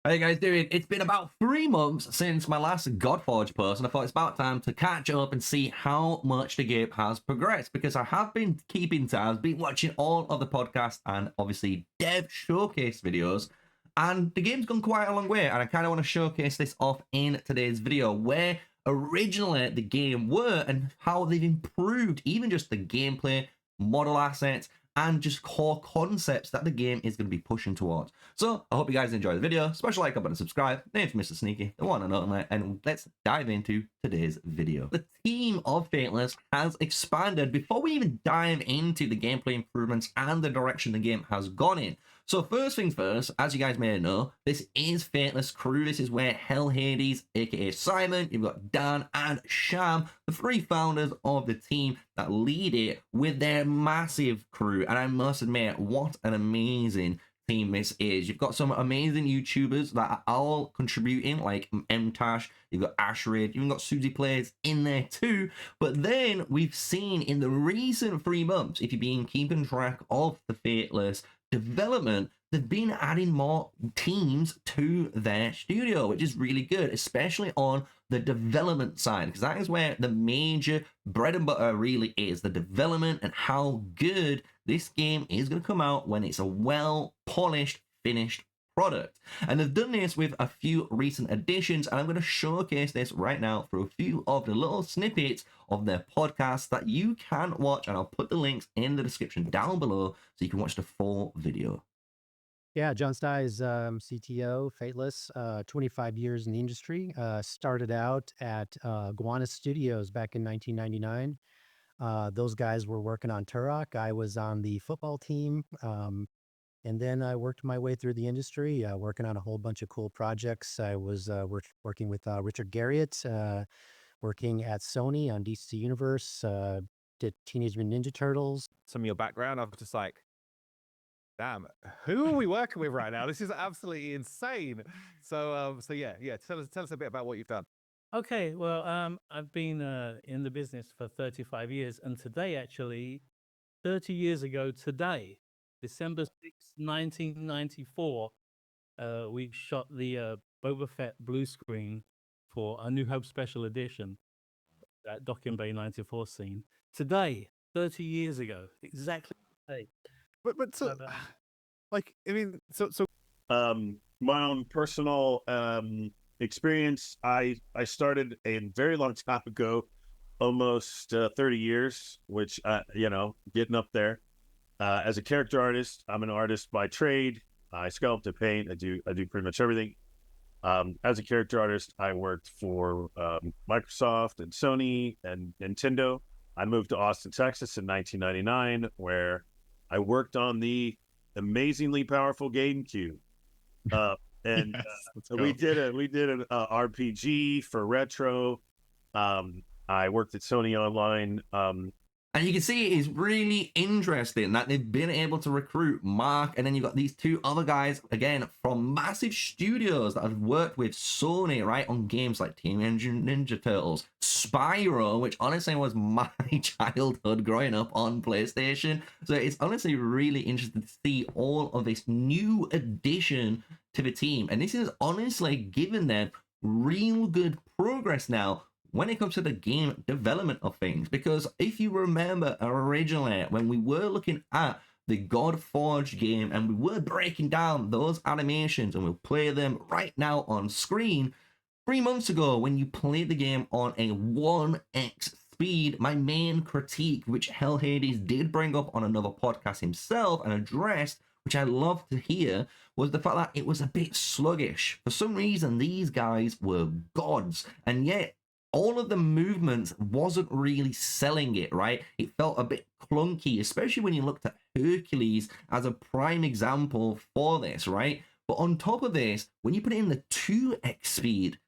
How you guys doing? It's been about 3 months since my last Godforge post, and I thought it's about time to catch up and see how much the game has progressed, because I have been keeping tabs, been watching all of the podcasts and obviously dev showcase videos, and the game's gone quite a long way, and I kind of want to showcase this off in today's video, where originally the game were and how they've improved even just the gameplay, model assets, and just core concepts that the game is going to be pushing towards. So I hope you guys enjoy the video. Smash a like, comment, and subscribe. Name's MrSneakyy, the one and only, and let's dive into today's video. The team of Fateless has expanded before we even dive into the gameplay improvements and the direction the game has gone in. So first things first, as you guys may know, this is Fateless Crew. This is where Hell Hades, aka Simon, you've got Dan and Sham, the three founders of the team that lead it with their massive crew. And I must admit, what an amazing team this is. You've got some amazing YouTubers that are all contributing, like MTash, you've got Ashrid, you've got Susie Plays in there too. But then we've seen in the recent 3 months, if you've been keeping track of the Fateless development, they've been adding more teams to their studio, which is really good, especially on the development side, because that is where the major bread and butter really is, the development and how good this game is going to come out when it's a well polished, finished product. And they've done this with a few recent additions, and I'm going to showcase this right now through a few of the little snippets of their podcasts that you can watch, and I'll put the links in the description down below so you can watch the full video. Yeah, John Stye is CTO, Fateless, 25 years in the industry. Started out at Guana Studios back in 1999. Those guys were working on Turok. I was on the football team. And then I worked my way through the industry, working on a whole bunch of cool projects. I was working with Richard Garriott, working at Sony on DC Universe, did Teenage Mutant Ninja Turtles. Some of your background, I'm just like, damn, who are we working with right now? This is absolutely insane. So yeah. Tell us a bit about what you've done. Okay, well, I've been in the business for 35 years, and today, actually, 30 years ago today, December 6th, 1994, we shot the Boba Fett blue screen for a New Hope Special Edition, that Docking Bay 94 scene. Today, 30 years ago, exactly today. But so, like, I mean, so my own personal experience, I started a very long time ago, almost 30 years, which getting up there. As a character artist, I'm an artist by trade. I sculpt and paint. I do pretty much everything. As a character artist, I worked for Microsoft and Sony and Nintendo. I moved to Austin, Texas in 1999, where I worked on the amazingly powerful GameCube. And we did an RPG for retro. I worked at Sony Online. And you can see it is really interesting that they've been able to recruit Mark, and then you've got these two other guys, again, from massive studios that have worked with Sony, right, on games like Teenage Ninja Turtles, Spyro, which honestly was my childhood growing up on PlayStation. So it's honestly really interesting to see all of this new addition to the team. And this is honestly giving them real good progress now when it comes to the game development of things, because if you remember originally when we were looking at the Godforge game and we were breaking down those animations, and we'll play them right now on screen, 3 months ago when you played the game on a 1x speed, my main critique, which Hell Hades did bring up on another podcast himself and addressed, which I love to hear, was the fact that it was a bit sluggish. For some reason, these guys were gods, and yet all of the movements wasn't really selling it, right? It felt a bit clunky, especially when you looked at Hercules as a prime example for this, right? But on top of this, when you put it in the 2x speed,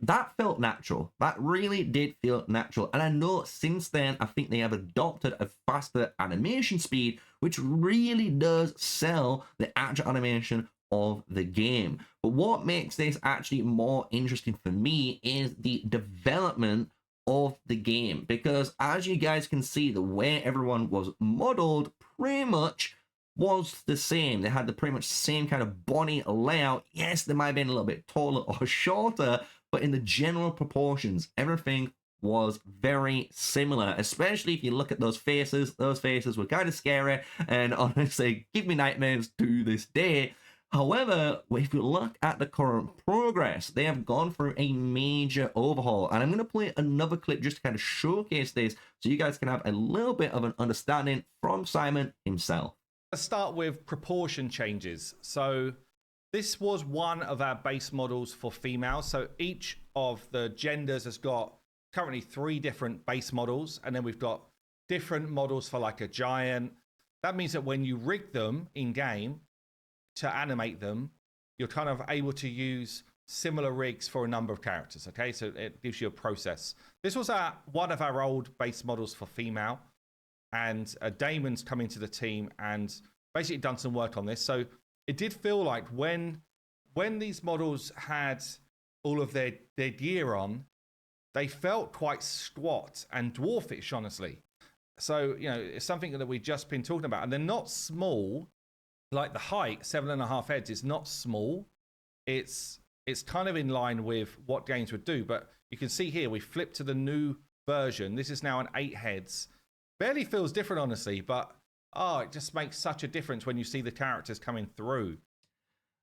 that felt natural. That really did feel natural. And I know since then, I think they have adopted a faster animation speed, which really does sell the actual animation of the game. But what makes this actually more interesting for me is the development of the game, because as you guys can see, the way everyone was modeled pretty much was the same. They had the pretty much same kind of body layout. Yes, they might have been a little bit taller or shorter, but in the general proportions, everything was very similar, especially if you look at those faces. Those faces were kind of scary and honestly give me nightmares to this day. However, if you look at the current progress, they have gone through a major overhaul. And I'm going to play another clip just to kind of showcase this so you guys can have a little bit of an understanding from Simon himself. Let's start with proportion changes. So this was one of our base models for females. So each of the genders has got currently 3 different base models. And then we've got different models for like a giant. That means that when you rig them in game, to animate them, you're kind of able to use similar rigs for a number of characters. Okay, so it gives you a process. This was one of our old base models for female, and Damon's come into the team and basically done some work on this. So it did feel like when these models had all of their gear on, they felt quite squat and dwarfish, honestly. So, you know, it's something that we've just been talking about, and they're not small. Like the height, 7.5 heads is not small. It's kind of in line with what games would do. But you can see here, we flipped to the new version. This is now an 8 heads. Barely feels different, honestly, but it just makes such a difference when you see the characters coming through.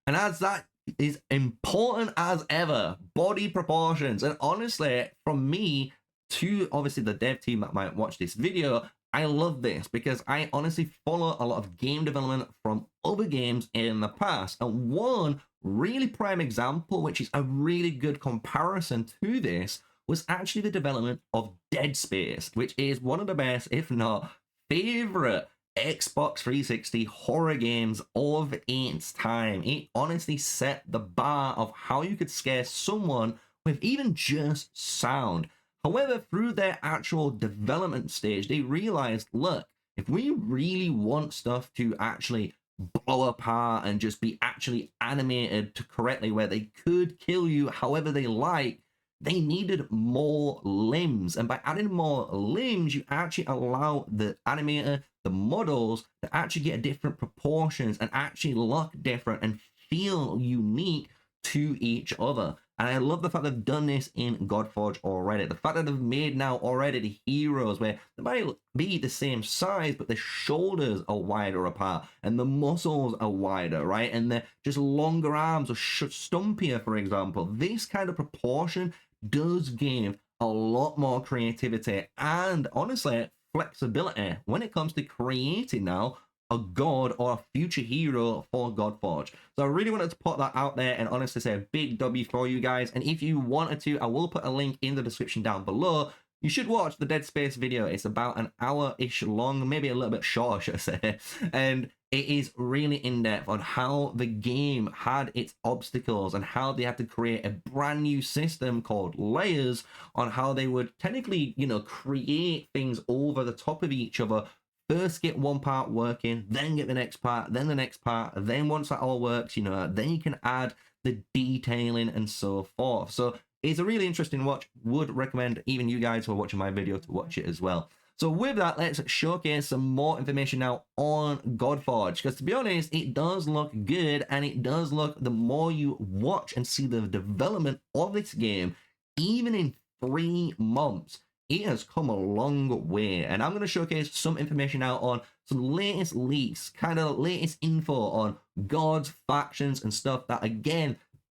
And as that is important as ever, body proportions. And honestly, from me to obviously the dev team that might watch this video, I love this because I honestly follow a lot of game development from other games in the past. And one really prime example, which is a really good comparison to this, was actually the development of Dead Space, which is one of the best, if not favorite, Xbox 360 horror games of its time. It honestly set the bar of how you could scare someone with even just sound. However, through their actual development stage, they realized, look, if we really want stuff to actually blow apart and just be actually animated to correctly where they could kill you however they like, they needed more limbs. And by adding more limbs, you actually allow the animator, the models, to actually get different proportions and actually look different and feel unique to each other. And I love the fact they've done this in Godforge already. The fact that they've made now already the heroes where they might be the same size, but their shoulders are wider apart and the muscles are wider, right? And they're just longer arms or stumpier, for example. This kind of proportion does give a lot more creativity and honestly flexibility when it comes to creating now a god or a future hero for Godforge. So I really wanted to put that out there and honestly say a big W for you guys. And if you wanted to, I will put a link in the description down below. You should watch the Dead Space video. It's about an hour-ish long, maybe a little bit shorter, should I say. And it is really in-depth on how the game had its obstacles and how they had to create a brand new system called layers on how they would technically, you know, create things over the top of each other. First get one part working, then get the next part, then the next part, then once that all works, you know, then you can add the detailing and so forth. So it's a really interesting watch. Would recommend even you guys who are watching my video to watch it as well. So with that, let's showcase some more information now on Godforge, because to be honest, it does look good, and it does look, the more you watch and see the development of this game, even in 3 months, it has come a long way. And I'm going to showcase some information now on some latest leaks, kind of latest info on gods, factions, and stuff that, again,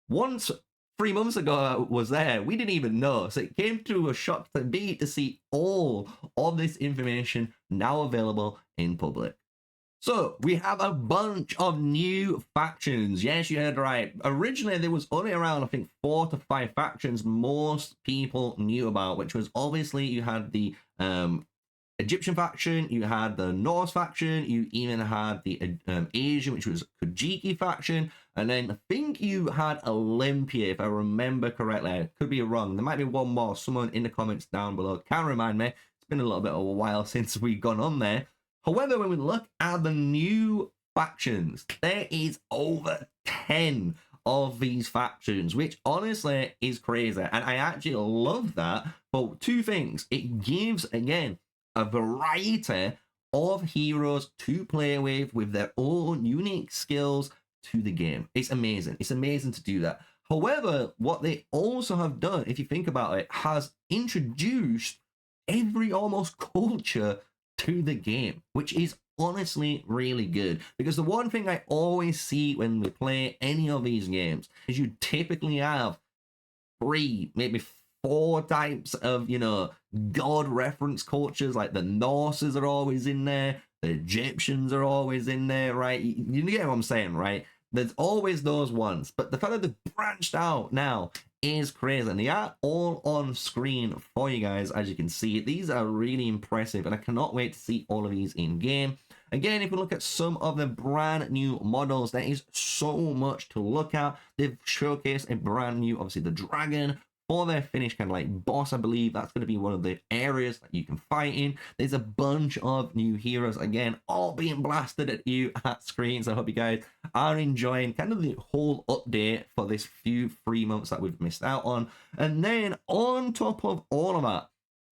once 3 months ago was there, we didn't even know. So it came to a shock to me to see all of this information now available in public. So we have a bunch of new factions. Yes, you heard right. Originally, there was only around, I think, 4 to 5 factions most people knew about, which was obviously you had the Egyptian faction, you had the Norse faction, you even had the Asian, which was Kojiki faction, and then I think you had Olympia, if I remember correctly. I could be wrong. There might be one more. Someone in the comments down below can remind me. It's been a little bit of a while since we've gone on there. However, when we look at the new factions, there is over 10 of these factions, which honestly is crazy. And I actually love that for 2 things. It gives, again, a variety of heroes to play with their own unique skills to the game. It's amazing. It's amazing to do that. However, what they also have done, if you think about it, has introduced every almost culture to the game, which is honestly really good. Because the one thing I always see when we play any of these games is you typically have 3, maybe 4 types of, god reference cultures. Like the Norses are always in there, the Egyptians are always in there, right? You get what I'm saying, right? There's always those ones, but the fact that they've branched out now is crazy, and they are all on screen for you guys. As you can see, these are really impressive, and I cannot wait to see all of these in game. Again, if we look at some of the brand new models, there is so much to look at. They've showcased a brand new, obviously, the dragon for their finished kind of like boss. I believe that's going to be one of the areas that you can fight in. There's a bunch of new heroes, again, all being blasted at you at screen. So I hope you guys are enjoying kind of the whole update for this few 3 months that we've missed out on. And then on top of all of that,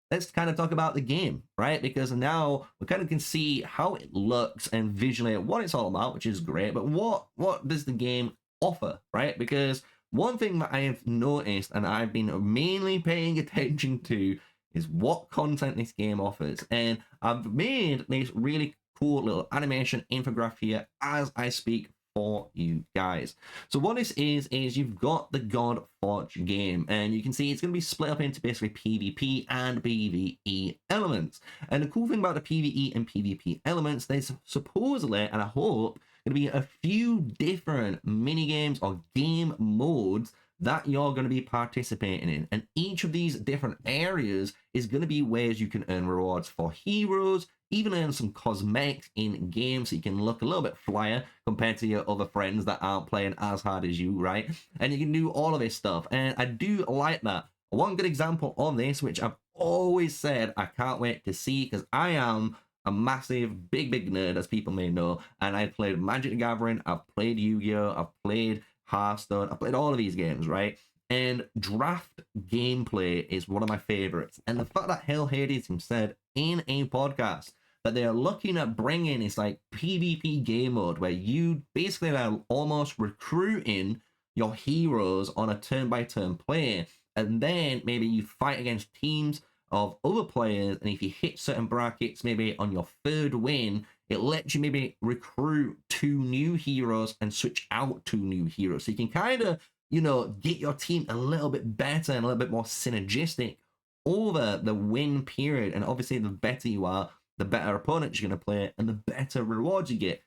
let's kind of talk about the game, right? Because now we kind of can see how it looks and visually what it's all about, which is great. But what does the game offer, right? Because one thing that I have noticed and I've been mainly paying attention to is what content this game offers. And I've made this really cool little animation infographic here as I speak for you guys. So what this is you've got the Godforge game, and you can see it's going to be split up into basically PvP and PvE elements. And the cool thing about the PvE and PvP elements, there's supposedly, and I hope, going to be a few different mini games or game modes that you're going to be participating in, and each of these different areas is going to be ways you can earn rewards for heroes, even earn some cosmetics in game so you can look a little bit flyer compared to your other friends that aren't playing as hard as you, right? And you can do all of this stuff, and I do like that. One good example of this, which I've always said I can't wait to see, because I am a massive, big nerd, as people may know, and I played Magic the Gathering, I've played Yu-Gi-Oh!, I've played Hearthstone, I've played all of these games, right? And draft gameplay is one of my favorites. And the fact that Hell Hades said in a podcast that they are looking at bringing this like PvP game mode where you basically are almost recruiting your heroes on a turn-by-turn play, and then maybe you fight against teams of other players, and if you hit certain brackets, maybe on your 3rd win, it lets you maybe recruit 2 new heroes and switch out 2 new heroes. So you can kind of, get your team a little bit better and a little bit more synergistic over the win period. And obviously, the better you are, the better opponents you're going to play, and the better rewards you get.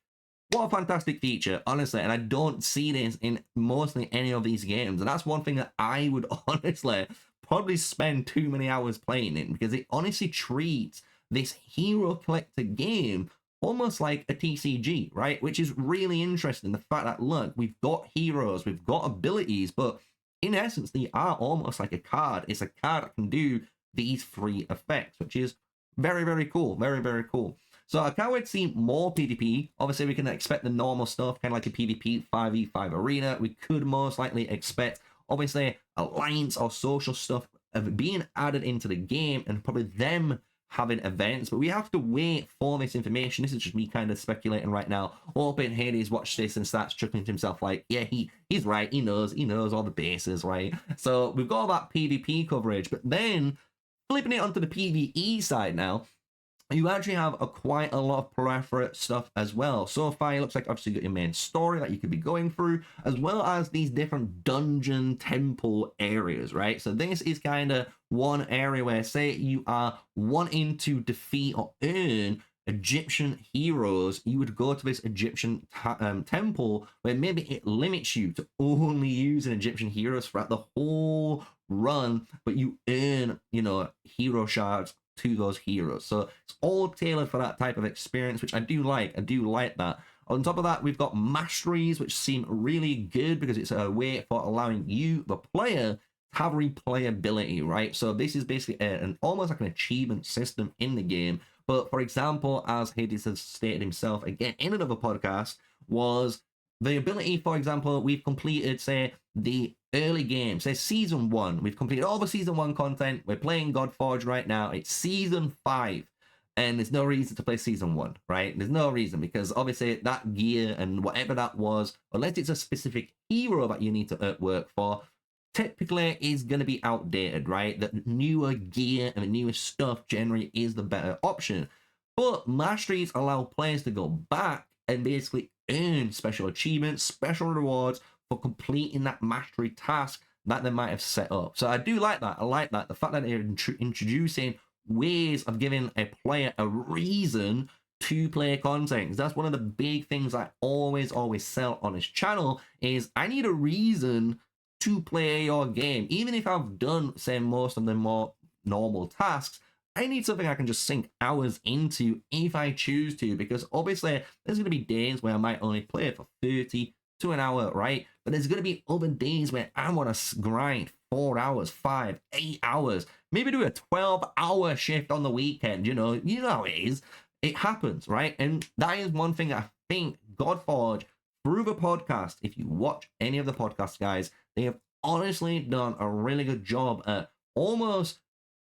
What a fantastic feature, honestly. And I don't see this in mostly any of these games. And that's one thing that I would honestly probably spend too many hours playing in, because it honestly treats this hero collector game almost like a TCG, right? Which is really interesting. The fact that, look, we've got heroes, we've got abilities, but in essence, they are almost like a card. It's a card that can do these 3 effects, which is very cool. Very cool. So I can't wait to see more PvP. Obviously, we can expect the normal stuff, kind of like a PvP 5v5 arena. We could most likely expect, obviously, alliance or social stuff of being added into the game, and probably them having events, but we have to wait for this information. This is just me kind of speculating right now, hoping Hades watched this and starts chuckling to himself like, yeah, he's right, he knows all the bases, right? So we've got all that PvP coverage, but then flipping it onto the PvE side now, you actually have quite a lot of peripheral stuff as well. So far, it looks like obviously you got your main story that you could be going through, as well as these different dungeon temple areas, right? So this is kind of one area where, say you are wanting to defeat or earn Egyptian heroes, you would go to this Egyptian temple where maybe it limits you to only using Egyptian heroes throughout the whole run, but you earn, hero shards to those heroes. So it's all tailored for that type of experience, which I do like. I do like that. On top of that, we've got masteries, which seem really good because it's a way for allowing you, the player, to have replayability, right? So this is basically an almost like an achievement system in the game. But for example, as Hades has stated himself again in another podcast, was the ability, for example, we've completed, say, the early game, say season 1. We've completed all the season 1 content. We're playing Godforge right now. It's season 5. and there's no reason to play season 1, right? There's no reason, because obviously that gear and whatever that was, unless it's a specific hero that you need to work for, typically is going to be outdated, right? The newer gear and the newer stuff generally is the better option. But masteries allow players to go back and basically earn special achievements, special rewards for completing that mastery task that they might have set up. So I do like that. I like that. The fact that they're introducing ways of giving a player a reason to play content. 'Cause that's one of the big things I always sell on this channel is I need a reason to play your game. Even if I've done, say, most of the more normal tasks, I need something I can just sink hours into if I choose to, because obviously there's going to be days where I might only play it for 30 to an hour, right? But there's going to be other days where I want to grind 4 hours, 5, 8 hours, maybe do a 12-hour shift on the weekend. You know how it is. It happens, right? And that is one thing I think Godforge, through the podcast, if you watch any of the podcasts, guys, they have honestly done a really good job at almost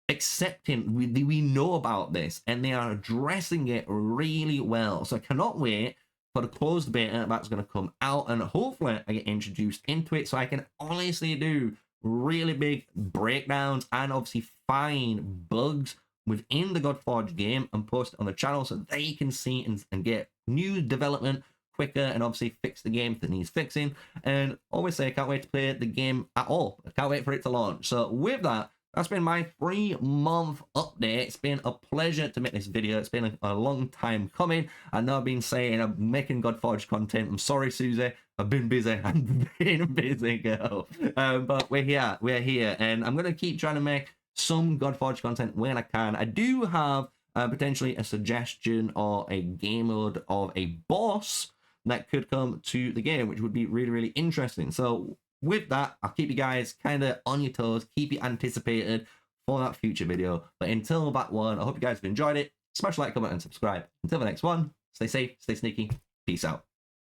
accepting we know about this, and they are addressing it really well. So I cannot wait for the closed beta that's going to come out, and hopefully I get introduced into it so I can honestly do really big breakdowns and obviously find bugs within the Godforge game and post it on the channel so they can see and get new development quicker, and obviously fix the game that needs fixing. And obviously I can't wait to play the game at all. I can't wait for it to launch. So with that, that's been my 3-month update. It's been a pleasure to make this video. It's been a long time coming. I know I've been saying I'm making Godforge content. I'm sorry, Susie. I've been busy. I've been busy, girl. But we're here. And I'm going to keep trying to make some Godforge content when I can. I do have potentially a suggestion or a game mode of a boss that could come to the game, which would be really, really interesting. So with that, I'll keep you guys kind of on your toes, keep you anticipated for that future video. But until that one, I hope you guys have enjoyed it. Smash like, comment, and subscribe. Until the next one, stay safe, stay sneaky. Peace out.